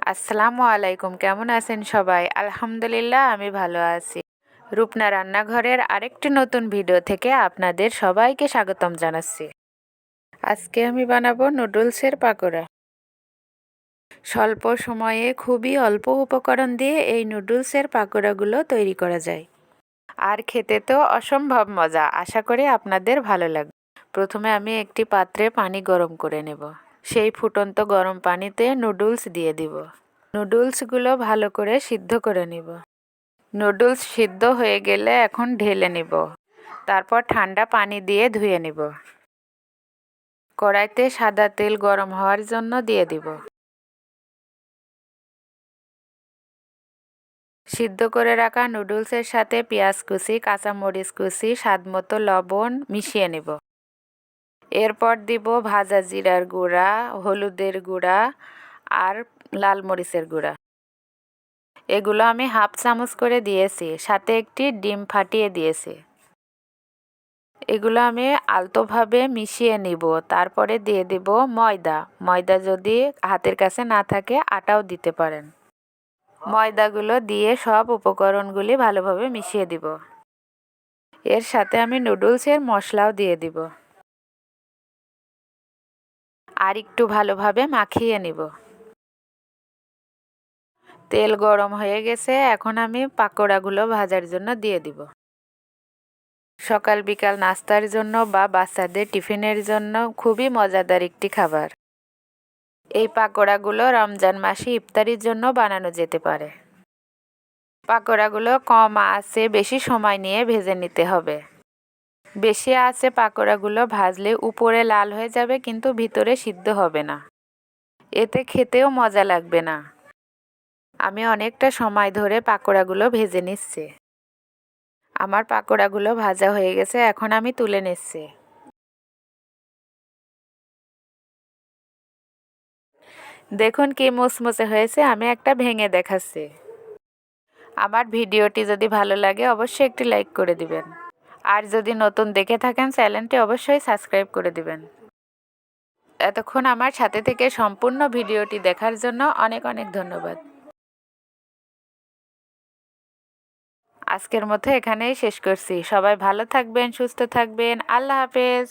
আসসালামু আলাইকুম, কেমন আছেন সবাই? আলহামদুলিল্লাহ আমি ভালো আছি। রূপনা রান্নাঘরের আরেকটি নতুন ভিডিও থেকে আপনাদের সবাইকে স্বাগতম জানাচ্ছি। আজকে আমি বানাবো নুডলসের পাকোড়া। স্বল্প সময়ে খুবই অল্প উপকরণ দিয়ে এই নুডলসের পাকোড়াগুলো তৈরি করা যায়। আর খেতে তো অসম্ভব মজা, আশা করি আপনাদের ভালো লাগবে। প্রথমে আমি একটি পাত্রে পানি গরম করে নেব। সেই ফুটন্ত গরম পানিতে নুডলস দিয়ে দিব। নুডলসগুলো ভালো করে সিদ্ধ করে নিব। নুডলস সিদ্ধ হয়ে গেলে এখন ঢেলে নিব। তারপর ঠান্ডা পানি দিয়ে ধুয়ে নিব। কড়াইতে সাদা তেল গরম হওয়ার জন্য দিয়ে দিব। সিদ্ধ করে রাখা নুডলসের সাথে পেঁয়াজ কুচি, কাঁচামরিচ কুচি, স্বাদমতো লবণ মিশিয়ে নিব। এরপর দিব ভাজা জিরার গুঁড়া, হলুদের গুঁড়া আর লাল মরিচের গুঁড়া। এগুলো আমি হাফ চামচ করে দিয়েছি, সাথে একটি ডিম ফাটিয়ে দিয়েছি। এগুলো আমি আলতোভাবে মিশিয়ে নিব। তারপরে দিয়ে দিব ময়দা। ময়দা যদি হাতের কাছে না থাকে আটাও দিতে পারেন। ময়দাগুলো দিয়ে সব উপকরণগুলি ভালোভাবে মিশিয়ে দিব। এর সাথে আমি নুডলসের মশলাও দিয়ে দিব। আর একটু ভালোভাবে মাখিয়ে নিব। তেল গরম হয়ে গেছে, এখন আমি পাকোড়াগুলো ভাজার জন্য দিয়ে দিব। সকাল বিকাল নাস্তার জন্য বা বাচ্চাদের টিফিনের জন্য খুবই মজাদার একটি খাবার। এই পাকোড়াগুলো রমজান মাসে ইফতারির জন্য বানানো যেতে পারে। পাকোড়াগুলো কম আঁচে বেশি সময় নিয়ে ভেজে নিতে হবে। বেশি আঁচে পাকোড়াগুলো ভাজলে উপরে লাল হয়ে যাবে কিন্তু ভিতরে সিদ্ধ হবে না। এতে খেতেও মজা লাগবে না। আমি অনেকটা সময় ধরে পাকোড়াগুলো ভেজে নিচ্ছি। আমার পাকোড়াগুলো ভাজা হয়ে গেছে, এখন আমি তুলে নিচ্ছি। দেখুন কি মুচমুচে হয়েছে, আমি একটা ভেঙে দেখাচ্ছি। আমার ভিডিওটি যদি ভালো লাগে অবশ্যই একটি লাইক করে দিবেন। আর যদি নতুন দেখে থাকেন চ্যানেলটি অবশ্যই সাবস্ক্রাইব করে দিবেন। এতক্ষণ আমার সাথে থেকে সম্পূর্ণ ভিডিওটি দেখার জন্য অনেক অনেক ধন্যবাদ। আজকের মতো এখানেই শেষ করছি। সবাই ভালো থাকবেন, সুস্থ থাকবেন। আল্লাহ হাফেজ।